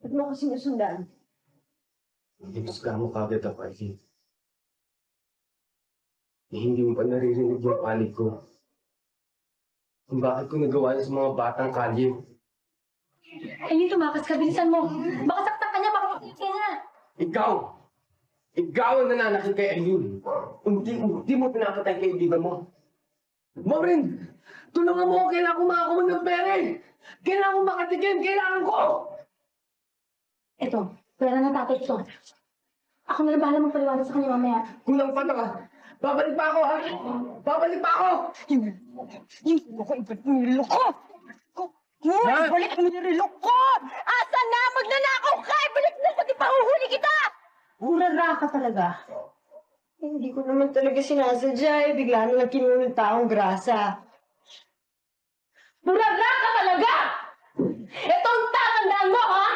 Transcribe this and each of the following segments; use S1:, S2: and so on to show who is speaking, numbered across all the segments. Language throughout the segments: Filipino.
S1: Ba't mo ako sinusundan?
S2: Hinusga mo kagad ako, Ivy. Hindi mo pa naririnig yung panig ko. Kung bakit ko nagawa yun sa mga batang kalye.
S1: Ay, tumakas ka. Bilisan mo. Baka saktan ka niya. Baka saktan ka niya.
S2: Ikaw! Ikaw ang nananakit kay Ayun. Hindi mo pinapatay kay kaibigan mo. Maureen! Tulungan mo ako! Kailangan ko makakuha ng pera eh! Kailangan ko makatikim! Kailangan ko!
S1: Ito, pera na tatay ito. Ako na lang bahala magpaliwanag sa kanya mamaya.
S2: Kulang pa ka! Babalik pa ako, ha? Babalik pa ako!
S1: Hindi ko ipatinilo ko!
S2: Ha?
S1: Ibalik mo yung relo ko! Asa na? Magnanakaw ka! Ibalik na pati pahuhuli kita! Urara ka talaga. Hindi ko naman talaga sinasadya eh. Bigla na lang kinuha ng taong grasa. Urara ka talaga! Ito ang tatandaan mo, ha?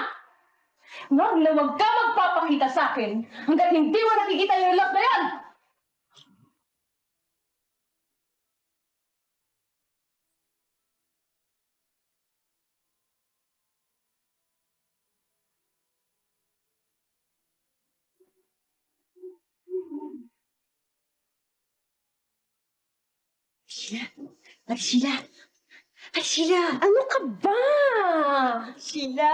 S1: Wag na wag ka magpapakita sa akin hanggat hindi mo nakikita yung lot na yan! Sheila! Ay, Sheila! Ano ka ba? Sheila!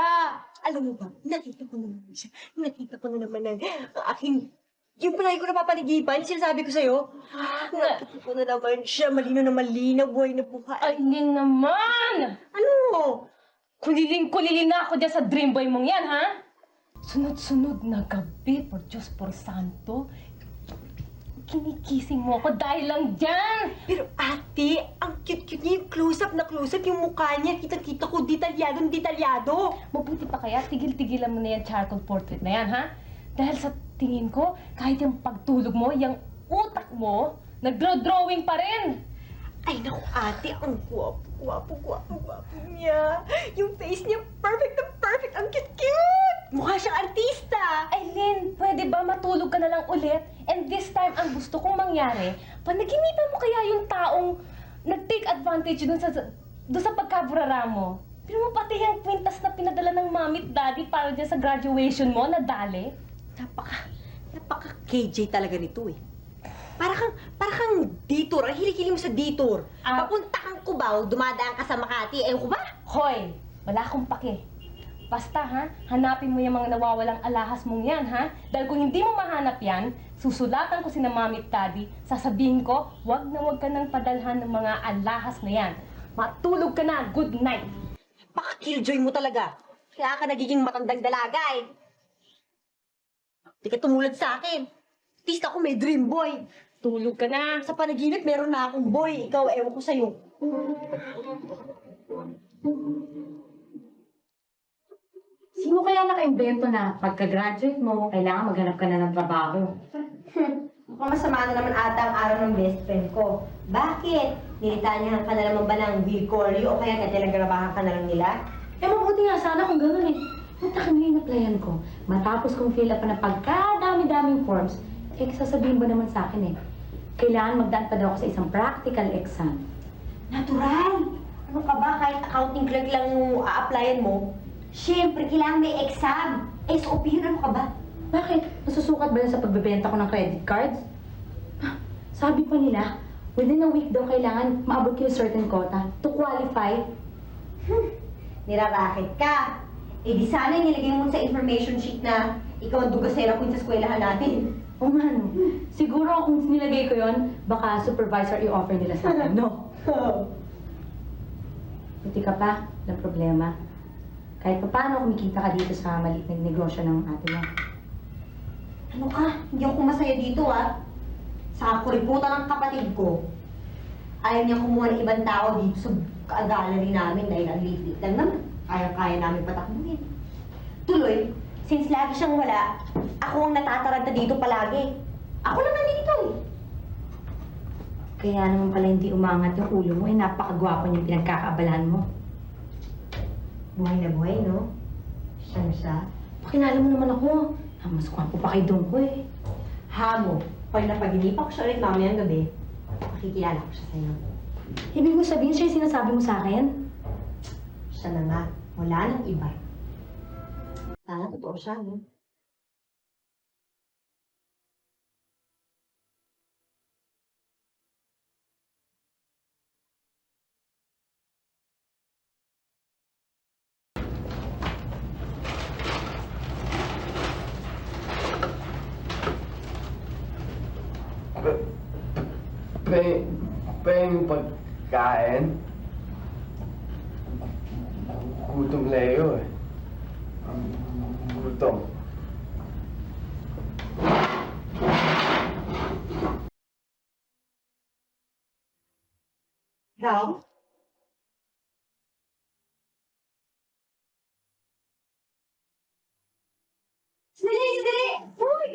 S1: Alam mo ba, nakita ko na naman siya. Nakita ko na naman ang aking... Yung palagi ko napapaligiban, sinasabi ko sa'yo. Nakita ko na naman siya. Malinaw na malinaw, buhay na buhay.
S3: Ay, hindi naman!
S1: Ano?
S3: Kulilin na ako dyan sa dream boy mong yan, ha? Sunod-sunod na gabi, por Diyos, por Santo. Kinikising mo ako dahil lang dyan!
S1: Pero ate, ang cute-cute niya yung close-up na close-up. Yung mukha niya, kita-kita ko, detalyado.
S3: Mabuti pa kaya, tigil-tigilan mo na yan charcoal portrait na yan, ha? Dahil sa tingin ko, kahit yung pagtulog mo, yung utak mo, nagdraw-drawing pa rin!
S1: Ay, naku ate, ang gwapo niya. Yung face niya, perfect na perfect. Ang cute-cute! Mukha siyang artista.
S3: Aileen, pwede ba matulog ka na lang ulit? And this time, ang gusto kong mangyari, panaginipan mo kaya yung taong nag-take advantage dun sa pagkaburara mo. Pero mo pati yung kwintas na pinadala ng mami at daddy para dyan sa graduation mo, nadali.
S1: Napaka KJ talaga nito eh. Para kang detour. Ang hilig-hilig mo sa detour. Papunta kang Cubao, dumadaan ka sa Makati. Ewan ko ba?
S3: Hoy, wala akong pake. Basta ha, hanapin mo yung mga nawawalang alahas mong yan ha. Dahil kung hindi mo mahanap yan, susulatan ko sina mami at daddy, sasabihin ko, wag na wag ka nang padalhan ng mga alahas na yan. Matulog ka na, good night!
S1: Paka-killjoy mo talaga. Kaya ka nagiging matandang dalaga eh. Di ka tumulad sa akin. At least ako may dream boy.
S3: Tulog ka na!
S1: Sa panaginip, meron na akong boy. Ikaw, ewan ko sa'yo.
S4: Sino kaya naka-invento na pagka-graduate mo, kailangan maghanap ka na ng trabaho?
S1: Mukhang masama na naman ata ang araw ng best friend ko. Bakit? Nilitanyahan ka na naman ba ng Will Corley o kaya natelegrabahan ka na lang nila?
S4: Eh, mabuti nga sana kung gano'n eh. Punta ka na yung applyan ko. Matapos kong fill up na pagkadami-daming forms, eh, sasabihin mo naman sa akin eh. Kailangan magdaan pa daw ako sa isang practical exam.
S1: Natural! Ano ka ba? Kahit accounting clerk lang yung a-applyan mo, siyempre, kailangan may exam. SOP yun, ano ka ba?
S4: Bakit? Nasusukat ba yun sa pagbebenta ko ng credit cards? Ah, sabi pa nila, within a week daw kailangan maabot yung certain quota to qualify.
S1: Nirarakit ka. Eh di sana nilagay mo sa information sheet na ikaw ang dugasera queen sa eskwelahan natin.
S4: O nga no. Siguro kung nilagay ko yon, baka supervisor i-offer nila sa akin, no? Buti ka pa, walang problema. Kahit pa paano kumikita ka dito sa maliit na negosyo ng ate mo.
S1: Ano ka? Hindi ako masaya dito ah. Sa kuriputan ng kapatid ko, ayaw niya kumuha ng ibang tao dito sa gallery namin dahil ang liit-liit lang naman. Kaya namin patakbuhin. Tuloy, since lagi siyang wala, ako ang natataranta dito palagi. Ako lang nandito eh.
S4: Kaya naman pala hindi umangat yung ulo mo, eh napakagwapo niyang pinagkakaabalahan mo.
S1: Buhay na buhay, no? Siya na siya.
S4: Pakilala mo naman ako. Mas gwapo pa kay Dong ko eh.
S1: Hamo, pag napaginipa ko siya ulit mamayang gabi, makikilala ko siya sa'yo.
S4: Ibig mo sabihin siya yung sinasabi mo sa akin?
S1: Siya na nga, wala nang iba. Sana totoo siya, no?
S2: Peng pagkain. Gutom Leo eh. Gutom.
S1: Ikaw? Sandali, sandali! Uy!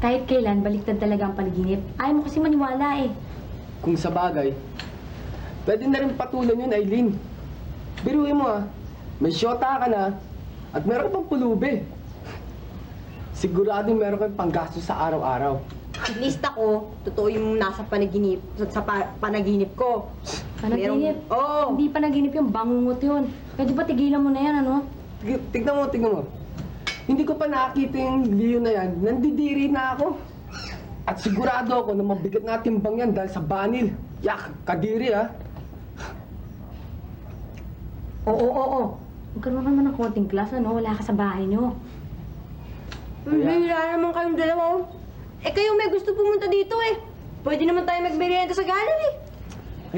S4: Kahit kailan, baliktad talaga ang panaginip. Ayaw mo kasi maniwala eh.
S2: Kung sa bagay, pwede na rin patulan yun, Aileen. Biruin mo may syota ka na at meron ka pang pulubi. Siguradong meron kang panggastos sa araw-araw.
S1: At least ako, totoo yung nasa panaginip, panaginip ko.
S4: Panaginip?
S1: Oo!
S4: Hindi panaginip yung bangungot yun. Pwede ba tigilan mo na yan, ano?
S2: Tignan mo. Hindi ko pa nakakita yung Leo na yan. Nandidiri na ako. At sigurado ako na mabigat na timbang yan dahil sa banil. Yak, kadiri
S4: Oo. Magkaroon ka naman ng konting class, ano? Wala ka sa bahay niyo.
S1: Bihira naman kayong dalawa. Eh kayo may gusto pumunta dito eh. Pwede naman tayo magmerienda sa gallery.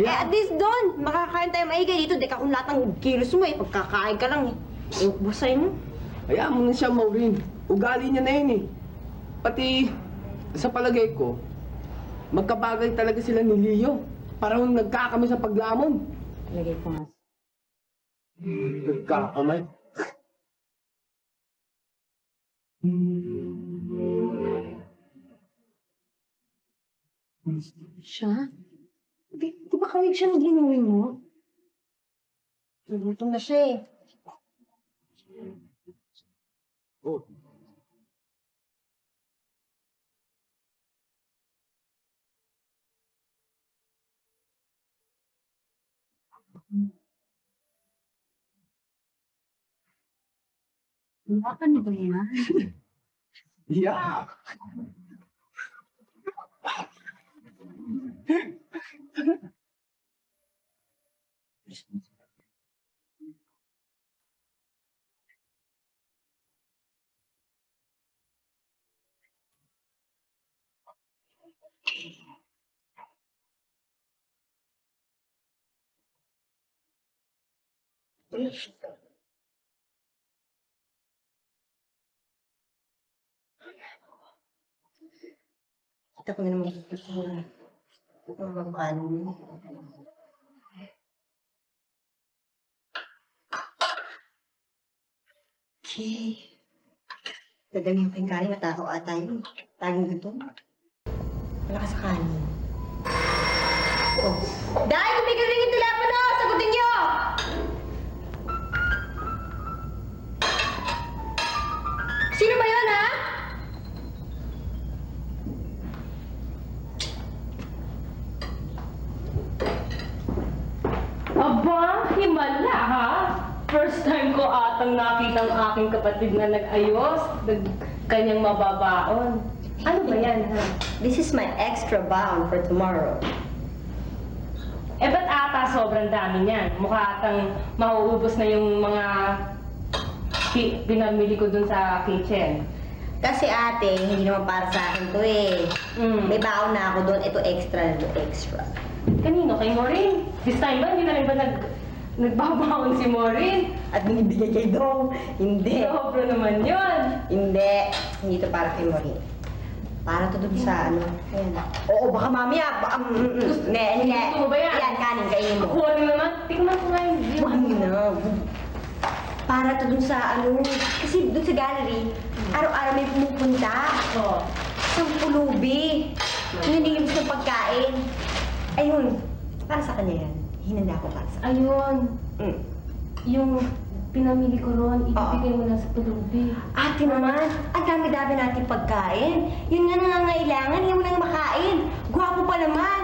S1: Eh at least doon, makakain tayo maigay dito. Di ka kung lahat ng kilos mo eh. Pagkakain ka lang eh. Busay mo.
S2: Hayaan mo na siya, Maureen. Ugali niya na yun eh. Pati, sa palagay ko, magkabagay talaga sila ni Leo. Parang nagkakamay sa paglamon.
S4: Lagay ko nga.
S2: Nagkakamay?
S4: Siya? Di ba kawig siya ng ginawin mo?
S1: Nagutom na siya eh.
S2: Oh.
S4: Baka na ba yan?
S2: Yeah!
S1: Kita ko na naman dito sa mga kanin mo. Okay. Dadami yung kanin, matakaw ata yun. Taging gutom. Wala ka sa kanin. Oh. Dahil tumigil rin yung telepono! Sagutin niyo! Sino ba yun, ha?
S3: Aba, himala ha? First time ko atang nakita ang aking kapatid na nag-ayos, kanyang mababaon. Ano ba yan ha?
S1: This is my extra bound for tomorrow.
S3: Eh ba't ata sobrang dami niyan? Mukha atang mauubos na yung mga pinamili ko dun sa kitchen.
S1: Kasi ate, hindi naman para sa akin to eh. May
S3: Mm.
S1: baon na ako doon. Ito extra na to, extra.
S3: Kanino? Kay Maureen? This time ba? Hindi na rin ba nagbabaon si Maureen?
S1: At binibigay kay Dong. Hindi.
S3: Sobra naman yun.
S1: Hindi. Hindi to para kay Maureen. Para to dun sa ano. Ayan. Oo, baka mamaya. Hindi.
S3: Gusto mo ba yan?
S1: Ayan, kanin, kainin mo.
S3: Kuha mo naman. Tingnan ko nga yung view.
S1: Huwag na. Para to dun sa ano. Kasi dun sa gallery, araw-araw may pumupunta.
S3: Oh.
S1: Isang pulubi. Hinihingi mo ng pagkain. Ayun, para sa kanya yan. Hinanda ko para sa kanya.
S3: Ayun,
S1: Mm.
S3: yung pinamili ko ron, ibibigay mo na sa pulubi.
S1: Ate naman, ang dami-dami natin pagkain. Yun nga nangangailangan, yan mo nang makain. Gwapo pa naman.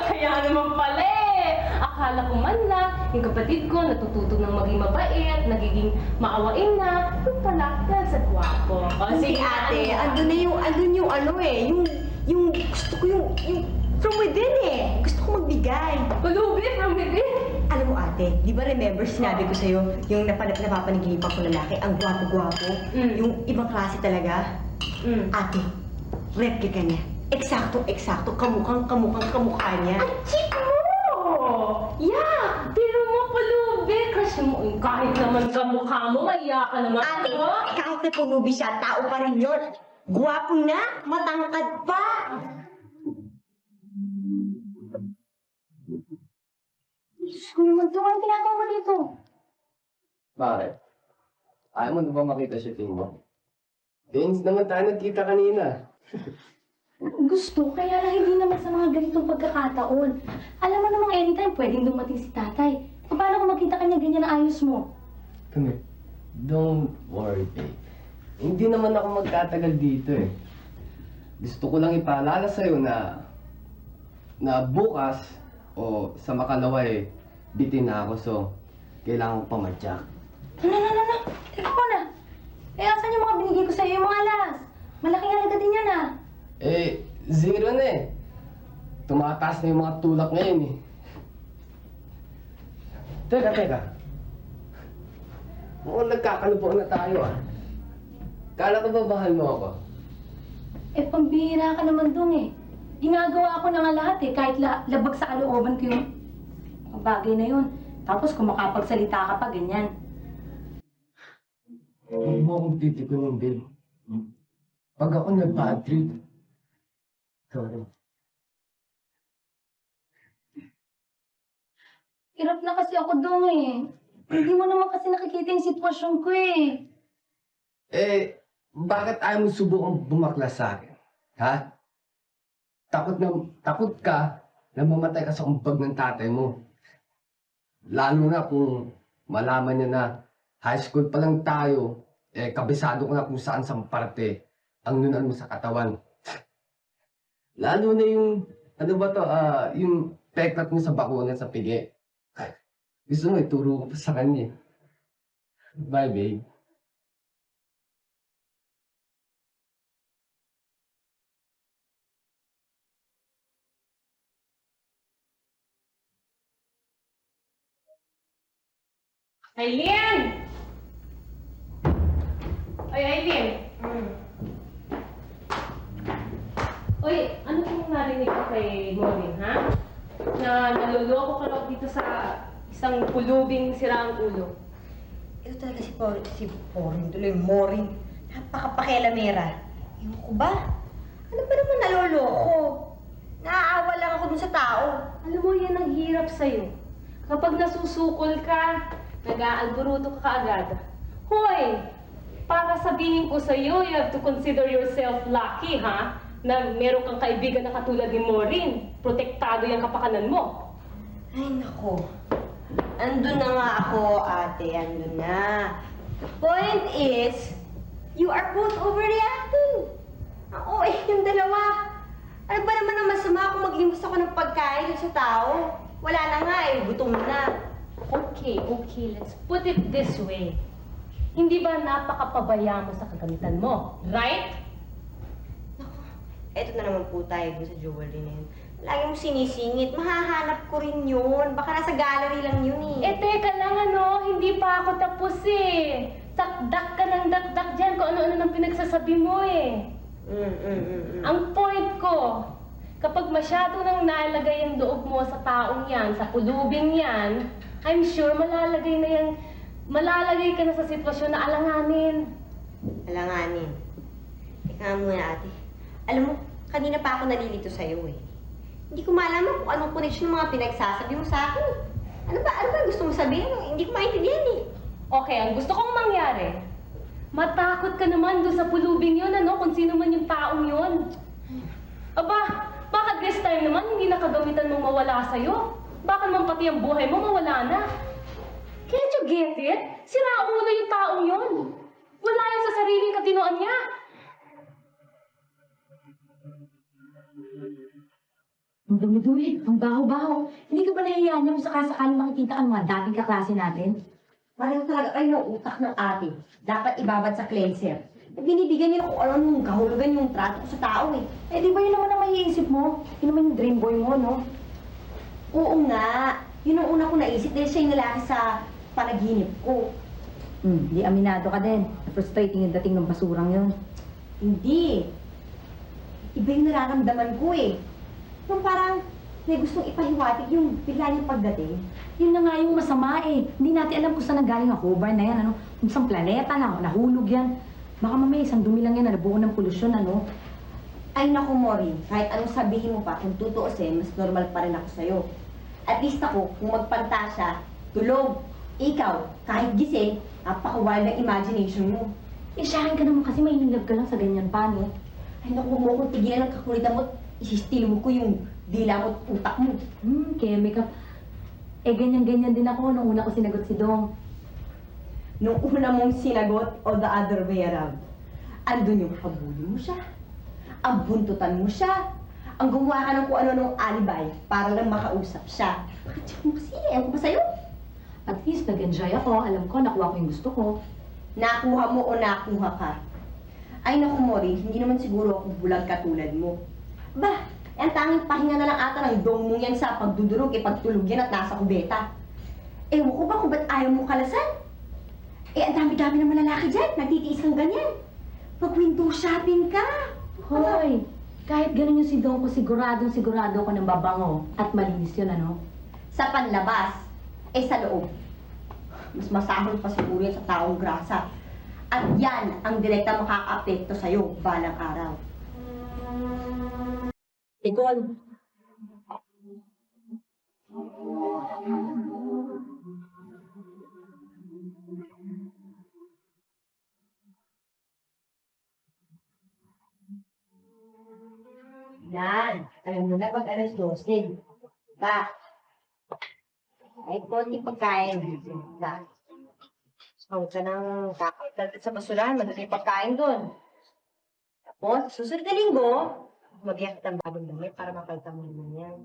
S3: Kaya naman pala eh. Akala ko man lang, yung kapatid ko natututo ng maging mabait, nagiging maawain na. Yung pala, dahil sa gwapo. O,
S1: Kasi
S3: sige,
S1: ate,
S3: ano?
S1: andun yung ano eh, yung gusto ko yung from within eh. Gusto ko magbigay.
S3: Pulubi from within.
S1: Alam mo ate, di ba remember sinabi ko sa'yo, yung napapanaginipan ko lalaki, ang gwapo-gwapo,
S3: Mm.
S1: yung ibang klase talaga. Ate, replika niya. Eksakto, kamukha niya.
S3: Ang chick mo! Yeah! Pero mo pulubi, crush mo. Kahit naman kamukha mo, maiya ka naman.
S1: Ate,
S3: Ano?
S1: kahit na pumubi siya, tao pa rin yun. Gwapo na, matangkad pa.
S4: Diyos ko naman to, anong ginagawa mo dito?
S2: Bakit? Ayaw mo na ba makita si Timo? Vince, naman tayo nagkita kanina.
S4: Gusto, kaya lang hindi naman sa mga ganitong pagkakataon. Alam mo namang anytime pwedeng dumating si tatay. Paano kung makita kanya ganyan ang ayos mo?
S2: Kami, don't worry, babe. Hindi naman ako magtatagal dito eh. Gusto ko lang ipaalala sa'yo na bukas o sa makalawa eh, bitin na ako so kailangan ko pamadyak.
S4: No. Teka muna. Eh, asan yung mga binigay ko sa'yo, yung mga alas? Malaking halaga din yan ah.
S2: Eh, zero na eh. Tumataas na yung mga tulak ngayon eh. Teka. Mukhang nagkakalupo na tayo ah. Kala ko ba mahal mo ako?
S4: Eh, pambihira ka naman dun eh. Ginagawa ko na nga lahat eh, kahit labag sa kalooban ko yung mga bagay na yun. Tapos kung makapagsalita ka pa, ganyan.
S2: Huwag mo akong titikunin, Bill. Pag ako nag-bad trip. Sorry.
S4: Hirap na kasi ako dun eh. Hindi mo naman kasi nakikita yung sitwasyon ko eh.
S2: Eh, bakit ayaw mo subukang bumaklas sa akin? Ha? Takot ka na mamatay ka sa kumpag ng tatay mo. Lalo na kung malaman niya na high school pa lang tayo, eh, kabisado ko na kung saan sa parte ang nunan mo sa katawan. Lalo na yung, ano ba to, yung peklat mo sa bakuna sa pigi. Gusto mo, ituro ko pa sa kanya. Bye, babe.
S3: Aileen! Oy, Aileen! Oy, ano pong narinig ko kay Maureen, ha? Na naloloko ka raw dito sa isang pulubing siraang ulo.
S1: Ito talaga si Poring, tuloy Moring. Napakapakialamera. Ewan ko ba? Ano ba naman naloloko? Naaawa lang ako dun sa tao.
S3: Alam mo, yan ang hirap sa'yo. Kapag nasusukol ka, nag-aalburuto ka kaagad. Hoy! Para sabihin ko sa'yo, you have to consider yourself lucky, ha? Na meron kang kaibigan na katulad ni Maureen. Protektado yung kapakanan mo.
S1: Ay, nako. Andun na nga ako, ate. Andun na. The point is, you are both overreacting. Ako eh, yung dalawa. Ano ba naman ang masama kung maglimos ako ng pagkain sa tao? Wala na nga eh, gutom na.
S3: Okay, let's put it this way. Hindi ba napakapabaya mo sa kagamitan mo? Right?
S1: Eto na naman po tayo dun sa jewelry na yun. Lagi mo sinisingit, mahahanap ko rin yun. Baka nasa gallery lang yun eh.
S3: Teka lang hindi pa ako tapos eh. Dakdak ka ng dakdak dyan kung ano-ano nang pinagsasabi mo eh. Ang point ko, kapag masyado nang nalagay ang loob mo sa taong yan, sa pulubing yan, I'm sure malalagay ka na sa sitwasyon na alanganin.
S1: Alanganin. Teka nga muna ate. Alam mo, kanina pa ako nalilito sa'yo eh. Hindi ko malaman kung anong connection ng mga pinagsasabi mo sa akin. Ano ba gusto mo sabihin? Hindi ko maintindihan eh.
S3: Okay, ang gusto kong mangyari, Matakot ka naman doon sa pulubing yun, ano? Kung sino man yung taong yun. Aba, bakit this time naman hindi nakagamitan mong mawala sa'yo? Baka naman pati ang buhay mo mawala na. Can't you get it? Sira ulo yung taong yun. Wala yan sa sariling katinoan niya.
S4: Ang dumi-dumi, ang baho-baho. Hindi ka ba nahihiyan niya kung sakasakali makikita ang mga dating kaklase natin?
S1: Pareho talaga kayo ng utak ng ate. Dapat ibabad sa cleanser. Binibigyan nila kung ano nung kahulugan yung trato ko sa tao eh.
S4: Eh, di ba yun naman ang maiisip mo? Yun naman yung dream boy mo, no?
S1: Oo nga. Yun ang una ko naisip dahil siya yung lalaki sa panaginip ko.
S4: Di aminado ka din. Frustrating yung dating ng basurang yun.
S1: Hindi. Iba yung nararamdaman ko eh. Yung parang may gustong ipahiwatig yung bigla niyang pagdating.
S4: Yun na nga yung masama eh. Hindi natin alam kung saan nanggaling ang hover na yan, ano? Kung saan planeta na, nahulog yan. Baka mamaya isang dumi lang yan na nabuo ng polusyon, ano?
S1: Ay naku, Mori, kahit anong sabihin mo pa, kung tutuusin, mas normal pa rin ako sa'yo. At least ako, kung magpantasya, tulog, ikaw, kahit gising, napaka-wild ng imagination mo.
S4: Eh, siyakin ka naman kasi mahihilab ka lang sa ganyan pa, no?
S1: Ay naku, huwag mo kong tigilan ng kakulitan mo, isistil mo ko yung dila mo at utak mo.
S4: Chemical. Eh, ganyan-ganyan din ako nung una ko sinagot si Dong.
S1: Nung una mong sinagot o the other way around, andun yung habulin mo siya, ang buntutan mo siya, ang gumawa ka ng kung ano nung alibay para lang makausap siya. Bakit siya mo kasi? Ewan ko ba sa'yo?
S4: At least nag-enjoy ako. Alam ko, nakuha ko yung gusto ko.
S1: Nakuha mo o nakuha ka? Ay naku, Mori, hindi naman siguro ako bulag katulad mo. Ba, ang tanging pahinga na lang ata ng dong mong yan sa pagdudurog, pagtulog yan at nasa kubeta. Ewan ko ba kung ba't ayaw mo kalasan? Eh, ang dami-dami ng mga lalaki dyan, nagtitiis kang ganyan. Pag-window shopping ka.
S4: Hoy, kahit ganun yung si Dong ko, sigurado ko ng babango. At malinis yun, ano?
S1: Sa panlabas, eh sa loob. Mas masahol pa siguro yan sa taong grasa. At yan ang direkta makaka-apekto sa'yo balang araw.
S4: Ikon.
S1: Yan. Alam mo na pag alas 12. Ba? Ay, konti pagkain. Ba? Huwag ka nang kakalat sa basurahan. Madali pagkain doon. Tapos, susunod na linggo, mag-iakit ang bagong damit para makalta mo naman yan.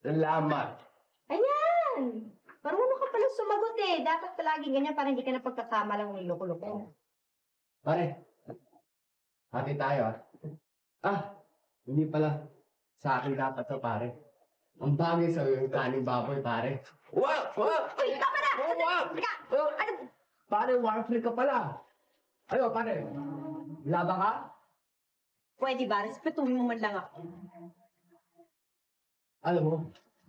S2: Salamat.
S1: Ayan! Marunong ka pala sumagot eh. Dapat palagi ganyan para hindi ka na pagkakama lang ng loko-loko.
S2: Pare, hati tayo ah. Ah, hindi pala. Sa akin dapat to, pare. Ang bagay sa'yo yung kaning baboy, pare. Wow! Wow!
S1: Ay, ikaw pala!
S2: Oh, wow! Oh,
S1: Ano?
S2: pare, warfree ka pala. Ayo, pare. Laban ka?
S1: Pwede ba? Respetuhin mo man lang ako.
S2: Alam mo,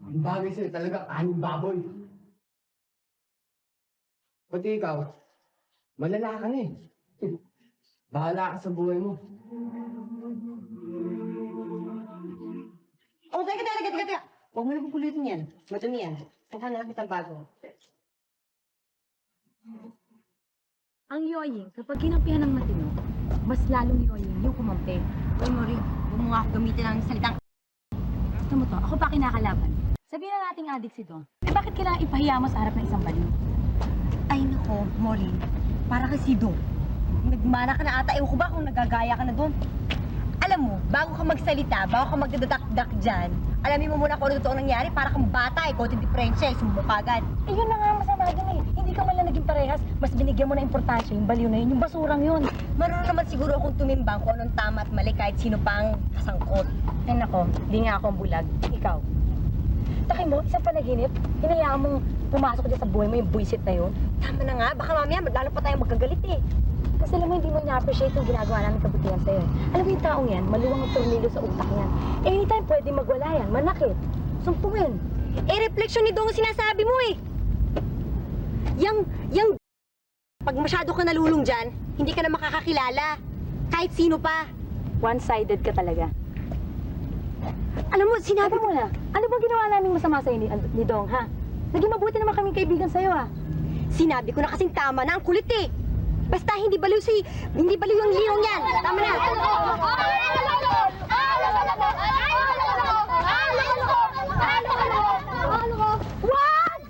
S2: ang bagay sa'yo talaga kaning baboy. Pati ikaw, malala ka na eh. Bahala ka sa buhay mo.
S1: Oh, teka. Huwag mo na pupulitin yan. Madumi yan. Saka na kitang bago.
S4: Ang yoying, kapag kinampihan ng matino, mas lalong yoying yung kumampi.
S1: Uy, Mori, huwag mo nga ako gamitin ng salitang
S4: Gusto mo to? Ako pa kinakalaban. Sabihin na nating adik si Dong. Eh bakit kailangan ipahiya mo sa harap ng isang baliw?
S1: Ay, nako, Mori. Para kay Sido. Nagmana ka na ata. Ewan ko ba kung nagagaya ka na doon. Alam mo, bago ka magsalita, bago ka magdadadak-dak dyan, alamin mo muna kung ano totoong nangyari para kang bata, konti diferensya, sumbo ka agad.
S4: Eh yun na nga masama dun eh. Hindi ka man lang naging parehas. Mas binigyan mo na importansya yung baliw na yun, yung basurang yun.
S1: Marunong naman siguro akong tumimbang kung anong tama at mali kahit sino pang kasangkot.
S4: Ay nako, di nga ako ang bulag. Ikaw. Takin mo, isang panaginip, hinayaan mong pumasok dyan sa buhay mo yung buisit na yun.
S1: Tama na nga, baka mamaya lalo pa tayong magkagalit eh.
S4: Kasi alam mo, hindi mo na-appreciate yung ginagawa namin kabutihan sa'yo. Alam mo yung taong yan, maluwang ang tornilyo sa utak niyan. Anytime pwede magwala yan, manakit, sumpungin.
S1: Eh, refleksyon ni Dong ang sinasabi mo eh. Yang, pag masyado ka nalulung dyan, hindi ka na makakakilala. Kahit sino pa.
S4: One-sided ka talaga.
S1: Alam mo,
S4: Sabi mo na, ano bang ginawa naming masama sa'yo ni Dong, ha? Naging mabuti naman kaming kaibigan sa'yo ah.
S1: Sinabi ko na kasing tama na, ang kulit eh. Basta hindi baliw yung liyong yan. Tama na. Wag!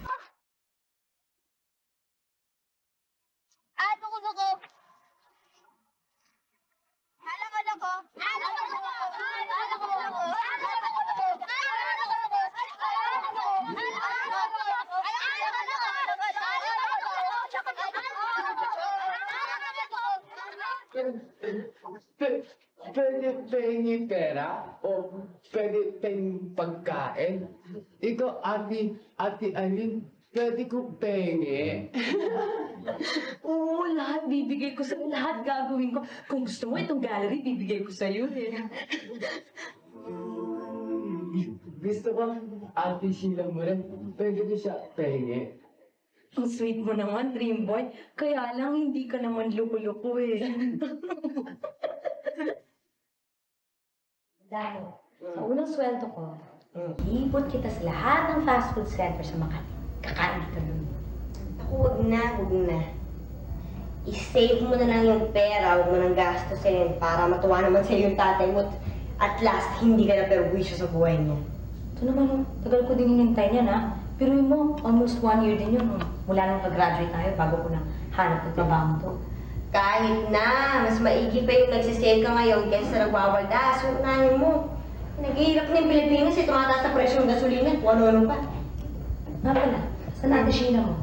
S2: Pwede pengi pera o pwede pengi pagkain? Ikaw, ate Alin, pwede ko pengi.
S4: Oo, lahat bibigay ko sa'yo. Lahat gagawin ko. Kung gusto mo itong gallery, bibigay ko sa'yo eh.
S2: Gusto ko, ate Sheila mo rin, pwede ko siya pengi.
S4: Ang sweet mo naman, Dream Boy. Kaya lang, hindi ka naman luko-luko eh. Dahil, sa unang sweldo ko, iipot kita sa lahat ng fast food center sa Makati. Kakain ka dun.
S1: Ako, wag na. I-save mo na lang yung pera, huwag mo nang gastusin para matuwa naman sa'yo yung tatay mo. At last, hindi ka na perwisyo sa buhay niya.
S4: Ito naman, tagal ko din hinintay niyan ha. Pero yun mo, almost 1 year din yun. Mula nung pag-graduate tayo, bago ko na hanap ng trabaho to.
S1: Kahit na, mas maigi pa yung nagsisale ka ngayon kaysa sa nagwawalda. So, unahin mo. Naghihirap na yung Pilipinas, tumataas sa presyo ng gasolina, kung ano-ano pa.
S4: Nga pala, saan natin Sheila mo?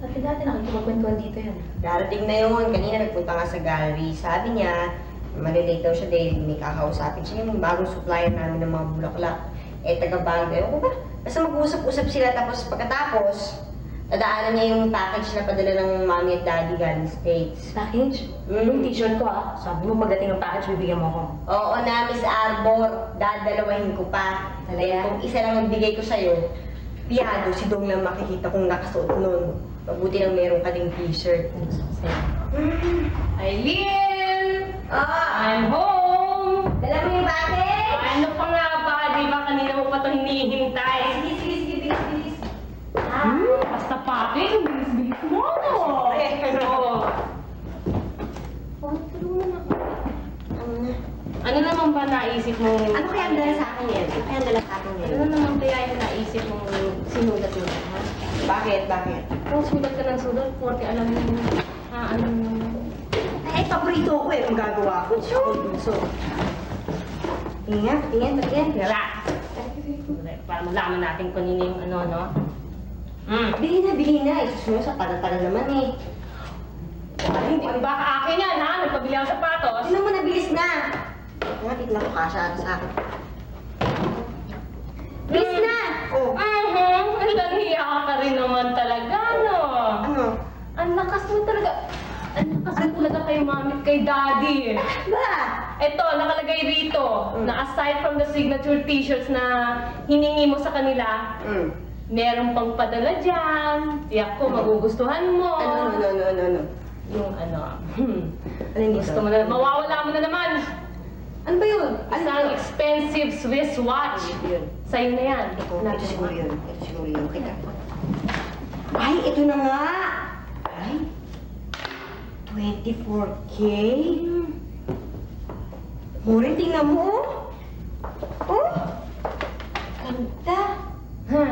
S4: Dati nakikipagkwentuhan dito yan.
S1: Darating na yun. Kanina nagpunta nga sa gallery. Sabi niya, malilate daw siya dahil may kakausapin siya yung bagong supplier namin ng mga bulaklak. Taga-bag. Ewan ko ba? Basta mag-usap-usap sila tapos pagkatapos, dadaanan niya yung package na padala ng mommy at daddy galing States.
S4: Package? Yung t-shirt ko ah. Sabi mo pagdating ng package, bibigyan mo ako.
S1: Oo na, Miss Arbor. Dadalawahin ko pa.
S4: Talaga?
S1: Kung isa lang ang bigay ko sa'yo, piyado si Dong lang makikita kong nakasuot nun. Mabuti lang meron ka ding t-shirt.
S4: Ano gusto ko sa'yo?
S3: Eileen!
S1: Ah!
S3: I'm home!
S1: Dala mo yung bate?
S3: Ano pa nga ba? Di ba kanina mo pa ito hinihintay?
S1: Sige, bilis.
S3: Basta package, ang bilis-bilis mo! Oo. Ano naman ba naisip mo?
S1: Ano kaya ang dala sa akin yan?
S3: Ano naman kaya yung naisip mong sinulat-sulat, ha?
S1: Bakit?
S3: Kung sulat ka ng sulat, 40 alam mo yung ano
S1: Ay, paborito ko eh, kung gagawa ko. So, tingnan.
S3: Tira! Para malaman natin kung nino yung ano, no?
S1: Bili na. Isusunod sa tagal-tagal naman eh.
S3: Ay, hindi ba ka akin yan, ha? Nagpabili ako sapatos.
S1: Tingnan mo na, bilis na. Tignan ko kasha sa akin. Bilis na! Oh.
S3: Ilang hiya ka rin naman talaga, no?
S1: Ano?
S3: Ang lakas mo talaga. Ang lakas mo talaga kay mami at kay daddy.
S1: Ba?
S3: Ito, nakalagay rito, na aside from the signature t-shirts na hiningi mo sa kanila, meron pang padala dyan. Tiyak ko, magugustuhan mo.
S1: Ano?
S3: Yung ano,
S1: Ano yun
S3: gusto mo na, mawawala mo na naman.
S1: Ano ba yun?
S3: Isang expensive Swiss watch.
S1: Yun.
S3: Sa'yo na yan.
S1: Ito siguro yun. Teka. Ay, ito na nga! Ay, 24K? Maureen, tingnan mo, oh! Ganda!
S3: Ha?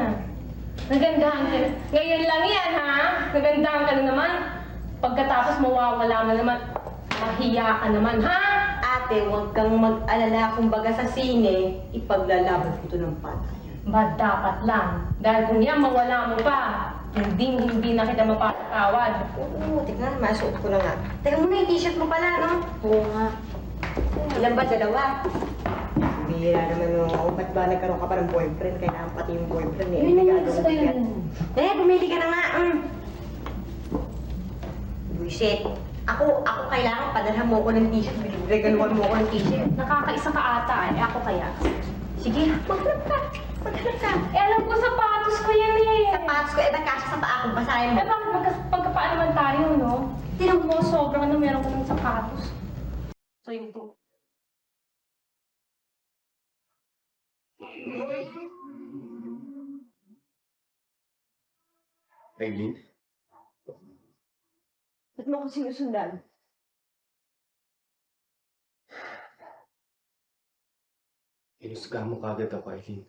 S3: Nagandahan ka. Ngayon lang yan, ha? Nagandahan ka na naman. Pagkatapos mawawala mo naman. Mahiya ka naman, ha?
S1: Ate, huwag kang mag-alala. Kumbaga sa sine, ipaglalaban ko ito ng patay.
S3: Ba, dapat lang. Dahil kung yan, mawala mo pa. Hindi na kita mapapatawad.
S1: Oo, tignan, masuot ko na nga. Teka muna, yung t-shirt mo pala, no?
S4: Oo nga.
S1: Ilan ba? Dalawa? Bihira naman, no? Ba't ba nagkaroon ka pa ng boyfriend? Kailangan pati yung boyfriend, eh.
S4: Yun naman gusto ko yun.
S1: Bumili ka na nga, Buisit. Ako kailangan padalhan mo ko ng t-shirt. Regaluhan mo ko ng t-shirt.
S3: Nakakaisa ka ata, eh. Ako kaya.
S1: Sige, maghanap ka.
S3: Eh, alam ko, sapatos ko yan, eh.
S1: Sapatos ko, ba't kasha sa paa ko? Basahin mo.
S3: Eh, bakit pagkapaan naman tayo, no? Tinan mo, sobrang ano, meron ko ng sapatos. So, yung to.
S2: Eileen?
S1: Ba't mo ako sinusundan?
S2: Hinusga mo kagad ako, Eileen.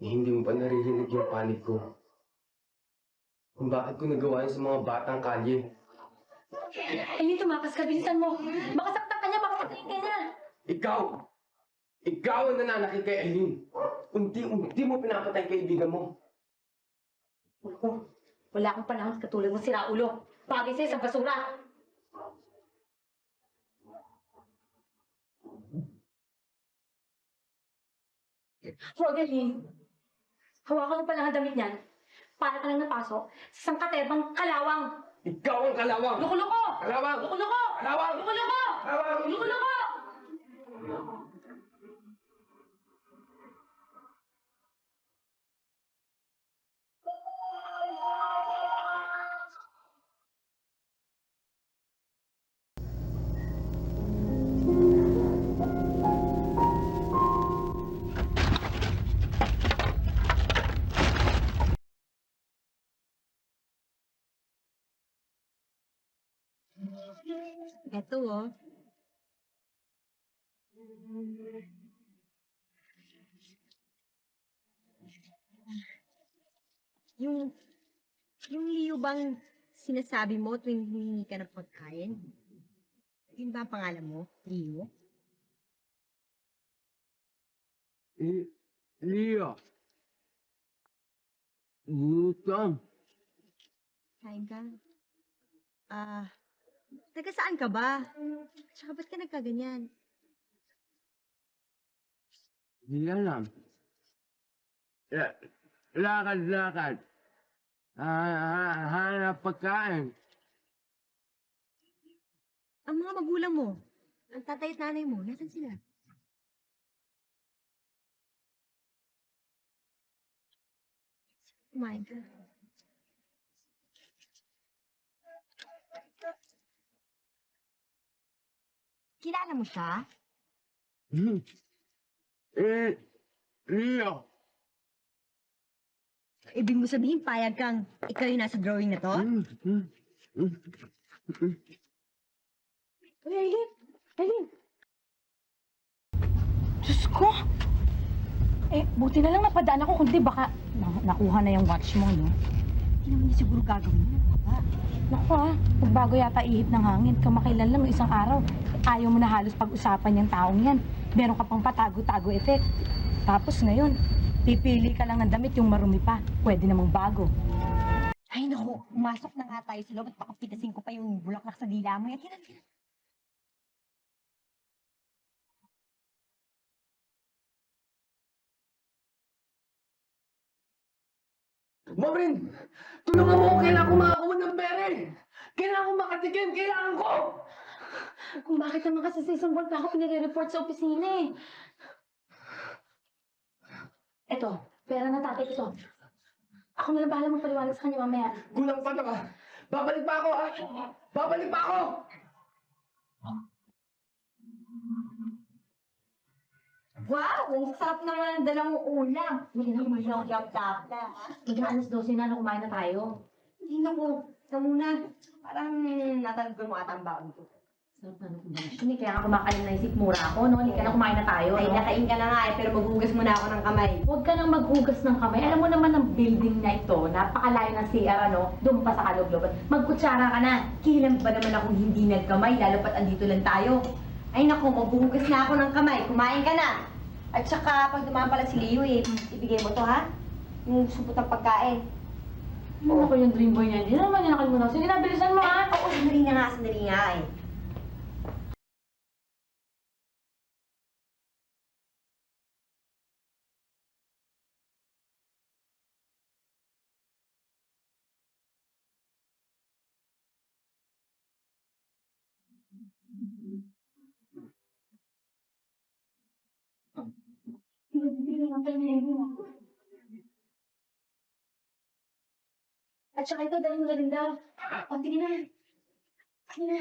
S2: Hindi mo pa naririnig yung panig ko. Kung bakit ko nagawa yun sa mga batang kalye.
S4: Eileen, tumakas ka. Bilisan mo. Baka saktan ka niya. Baka patayin ka niya.
S2: Ikaw! Ikaw ang nananakit kay Eileen. Unti-unti mo pinapatay kaibigan mo.
S4: Ako, wala akong panahon sa katulad mo, siraulo. Bagay sa'yo sa basura. Huwag, Eileen. Hawakan mo pa lang ang damit niyan. Para ka lang napasok sa isang katebang kalawang.
S2: Ikaw ang kalawang!
S4: Loko-loko!
S2: Kalawang!
S4: Loko-loko!
S2: Kalawang!
S4: Loko-loko!
S2: Kalawang!
S4: Loko-loko!
S1: Eto, oh. Yung, yung Leo bang sinasabi mo tuwing humingi ka ng pagkain? Yun ba ang pangalan mo? Leo?
S2: Leo! Gutom!
S1: Kain ka? Taga saan ka ba? Tsaka ba't ka nagkaganyan?
S2: Hindi alam. Lakad-lakad. Hanap pagkain.
S1: Ang mga magulang mo, ang tatay at nanay mo, nasan sila? Kumain ka. Kilala mo siya?
S2: Leo!
S1: Ibig mo sabihin, payag kang ikaw yung nasa drawing na to?
S4: Uy, Eileen! Eileen! Diyos ko! Buti na lang napadaan ako, kundi baka nakuha na yung watch mo, no?
S1: Hindi naman niya siguro gagawin yun. Baba.
S4: Naku pagbago yata ihip ng hangin, kamakailan lang isang araw, ayaw mo na halos pag-usapan yung taong yan. Meron ka pang patago-tago effect. Tapos ngayon, pipili ka lang ng damit yung marumi pa. Pwede namang bago.
S1: Ay naku, umasok na nga tayo sa loob at baka pitasin ko pa yung bulaklak sa dila mo. Yan, yan.
S2: Maureen! Tulungan mo ako! Kailangan ko makakuha ng pera eh! Kailangan ko makatikim! Kailangan ko!
S4: Kung bakit naman kasi sa isang buwan pa ako pinire-report sa opisina eh. Eto, pera na tatay ko to. Ako na lang bahala magpaliwanag sa kanya mamaya.
S2: Kulang pa to ha! Babalik pa ako ha! Babalik pa ako!
S1: Wow! Ang sarap naman ang dalang ulam.
S4: Hindi na kumain
S1: Yung yap-tap-la.
S4: Maging alas 12 na kumain na tayo.
S1: Hindi na po. Ikaw muna. Parang natalagol mo ata ang baon ko.
S4: Sarap na kumbinasyon eh. Kaya nga kumakain na isip mura ako, no? Hindi ka na kumain na tayo,
S1: Ay,
S4: no?
S1: nakain ka na nga eh, pero maghugas muna ako ng kamay.
S4: Huwag ka nang maghugas ng kamay. Alam mo naman ang building na ito, napakalayo ng CR, ano? Doon pa sa kaloob-looban. Magkutsara ka na.
S1: Kailan ba naman akong hindi nagkamay, lalo pat andito lang tayo? Ay naku, maghuhugas na ako ng kamay. Kumain ka na. At saka, pag dumaan pala si Leo eh, ibigay mo to ha? Yung supot ng pagkain.
S4: Ano ko yung dream boy niya? Hindi naman niya nakalimutan. Sige na, bilisan mo, ha?
S1: Oo, sandali nga eh.
S4: At saka ito, dahil mo na rin daw. O, sige na. Sige na.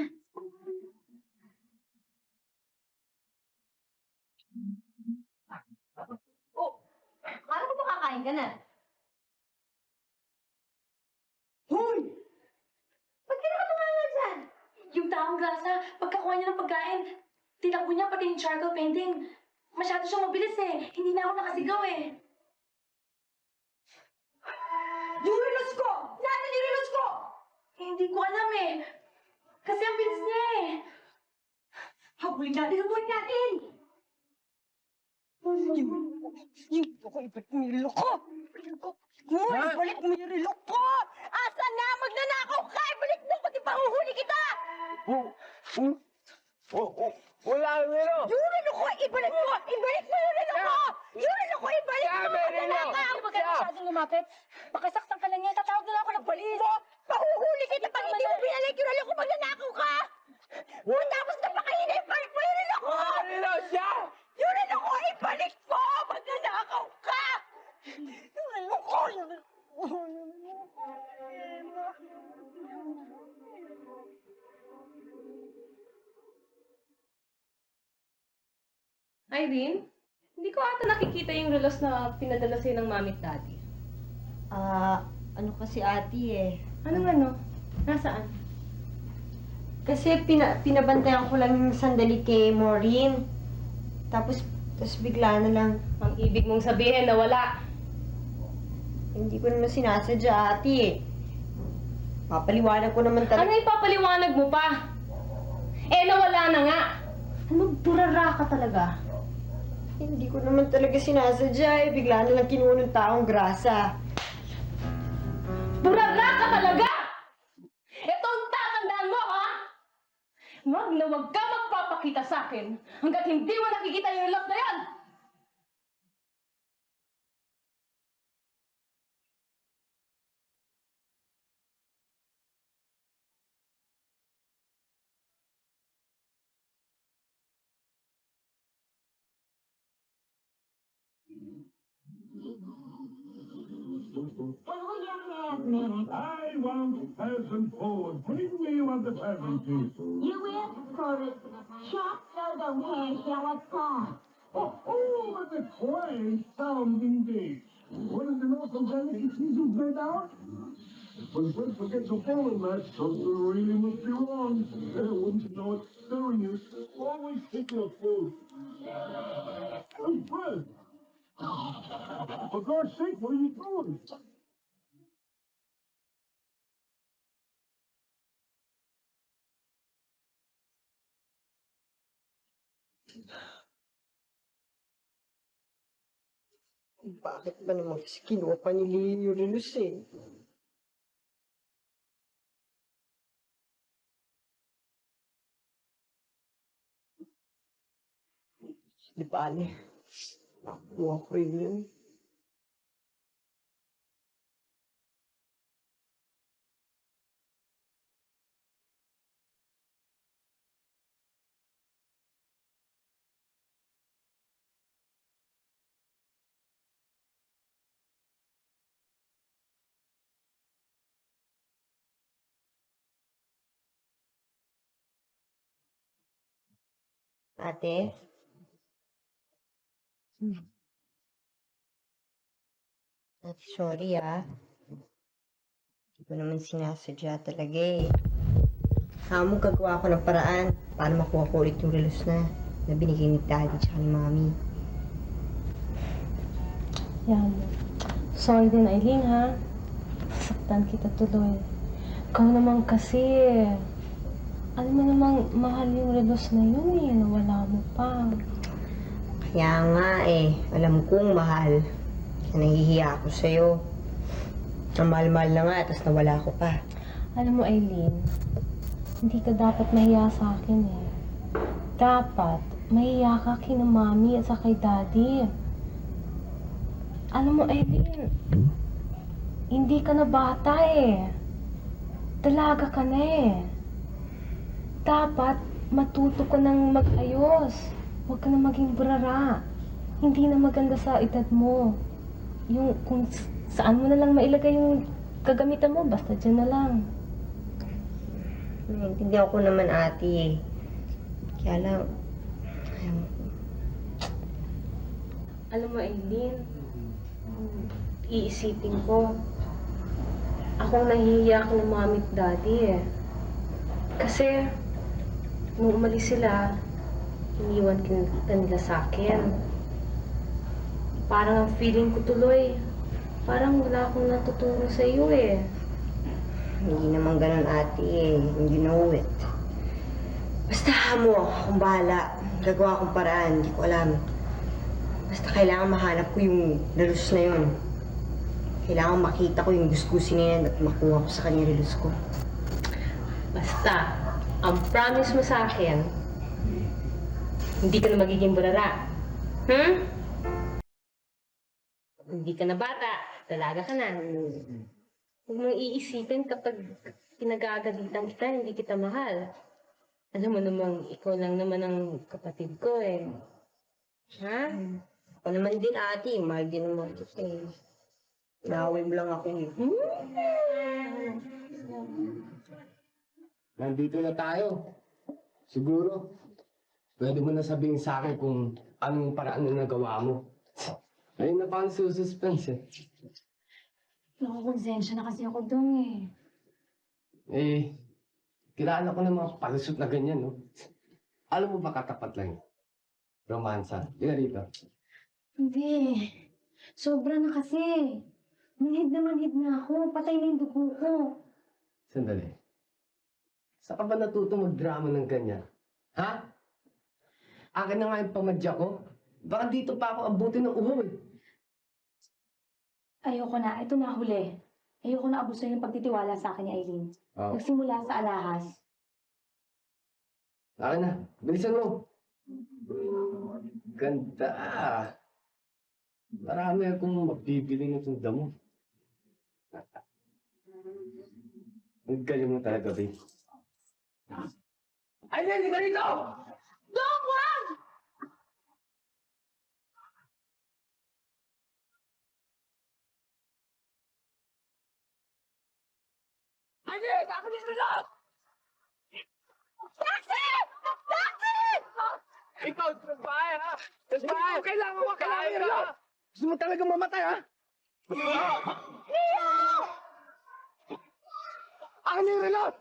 S1: Oh, akala ko ba kakain ka na?
S4: grasa. Pagkakuha niya ng pagkain, tinakbo niya pati yung charcoal painting. Masyado siyang mabilis eh. Hindi na ako nakasigaw eh.
S1: Yung relos ko! Nasaan yung relos ko?
S4: Hindi ko alam eh. Kasi ang bilis niya eh.
S1: Habulin natin ang buhay natin! Yung ako, ibalik mo yung relo ko!
S2: Ha?
S1: Ibalik mo yung relo ko! Asa na? Magnanakaw ka! Ibalik mo ko! Di ba huhuli kita?
S2: Wala ang relo!
S1: Yung relo ko! Ibalik mo! Ibalik mo yung relo ko! Yung relo ko! Ibalik mo!
S2: May relo!
S1: Magnanakaw!
S4: Huwag ka masyadong lumapit. Pakasaktan ka lang niya. Tatawag na lang ako ng polis.
S1: Pahuhuli kita pag hindi mo binalik yung relo ko! Magnanakaw ka! Matapos na pakainin! Ibalik mo yung relo ko!
S2: Wala ang relo siya!
S1: Yung relo ko! Ibalik mo! Magnanakaw ka! Yung relo ko! Yung relo ko!
S3: Irene, hindi ko ata nakikita yung relos na pinadala sa'yo ng mami at daddy.
S1: Ano kasi ate eh.
S3: Anong ano? Nasaan?
S1: Kasi pinabantayan ko lang yung sandali kay Maureen. Tapos bigla na lang.
S3: Ang ibig mong sabihin na wala.
S1: Hindi ko naman sinasadya ate eh. Papaliwanag ko naman
S3: Ano
S1: talaga.
S3: ipapaliwanag mo pa? Eh, nawala na nga. Ano, burara ka talaga.
S1: Hindi ko naman talaga sinasadya eh. Bigla na lang kinuha ng taong grasa.
S3: Burara ka talaga! Ito ang tatandaan mo, ha? Wag na wag ka magpapakita sa akin hanggat hindi mo nakikita yung relos na yan!
S5: I want peasant forward. Bring me what the peasant is.
S6: You will for it. Shop so don't care what's on.
S5: But the quaint sounding days. What is the most organic cheese made out? When first forget to follow that, something really must be wrong. Wouldn't you know it's stirring you? Always pick your food. Oh, Fred! For God's sake, what are you doing?
S1: Bakit ba naman kasi kinuha pa ni Lily yung relos eh? Di bale. Kuha ko rin yun. Ate? Ate, sorry ah. Hindi ko naman sinasadya talaga eh. Hamong gagawa ko ng paraan para makuha ko ulit yung relos na binigay ni Daddy tsaka ni Mami.
S3: Yan. Sorry din, Aileen, ha? Sasaktan kita tuloy. Ikaw naman kasi, alam mo namang mahal yung relos na yun eh. Nawala mo pa.
S1: Kaya nga eh, alam kong mahal. Kaya nahihiya ako sa'yo. Ang mahal-mahal na nga, tapos nawala ko pa.
S3: Alam mo, Aileen, hindi ka dapat mahiya sa akin eh. Dapat, mahiya ka kina Mami at sa kay Daddy. Alam mo, Aileen, hindi ka na bata eh. Dalaga ka na eh. Dapat, matuto ka ng mag-ayos. Huwag ka na maging burara. Hindi na maganda sa edad mo. Yung kung saan mo na lang mailagay yung kagamitan mo, basta dyan na lang.
S1: Naiintindihan ko naman ate eh. Kaya lang, ayaw ko.
S3: Alam mo, Aileen, iisipin ko, akong nahihiya ka ng mami at daddy eh. Kasi, nung umalis sila, iniwan ka nila sa akin. Parang ang feeling ko tuloy, parang wala akong natuturo sa iyo eh.
S1: Hindi naman ganun, ate eh. Hindi know it. Basta mo, akong bahala. Gagawa akong paraan, hindi ko alam. Basta kailangan mahanap ko yung relus na yun. Kailangan makita ko yung gusgusin na yan at makuha ko sa kanya relus ko.
S3: Basta, ang promise mo sa akin, hindi ka na magiging burara. Hindi ka na bata, dalaga ka na. Huwag mong iisipin kapag pinagagalitan kita, hindi kita mahal. Alam mo namang, ikaw lang naman ang kapatid ko eh. Ha?
S1: Ako naman din, ate. Mahal din naman kita eh. Inaaway mo lang ako eh.
S2: Nandito na tayo. Siguro, pwede mo na sabihin sa akin kung anong paraan na nagawa mo. Ayun na pa ang sususpense eh.
S4: Naku, konsensya na kasi ako dong eh.
S2: Eh, kilala ko ng mga palusot na ganyan, no? Alam mo ba katapat lang yun? Romansa. Tingnan dito.
S4: Hindi. Sobra na kasi. Manhid na ako. Patay na yung dugo ko.
S2: Sandali. Saan ka ba natuto mag-drama ng ganyan? Ha? Akin na nga yung pamadya ko. Baka dito pa ako abutin ng uhaw eh.
S4: Ayoko na. Ito na huli. Ayoko na abusin yung pagtitiwala sa akin ni Eileen.
S2: Oh.
S4: Nagsimula sa alahas.
S2: Akin na. Bilisan mo. Ganda. Marami akong mabibili ng tunda mo. Ang galing mo talaga, babe. Ay, hindi ka dito!
S3: Dok, wag!
S2: Ay, hindi! Kakalis na lang!
S3: Taxi! Taxi!
S2: Ikaw, tasbahay, ha? Tasbahay! Kailangan mo, kailangan mo! Gusto mo talagang mamatay, ha? Akin yung reload!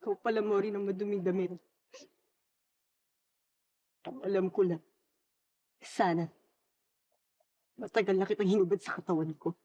S7: Ikaw pala, Mori, ng maduming damit. Ang alam ko lang, sana, matagal na kitang hinubad sa katawan ko.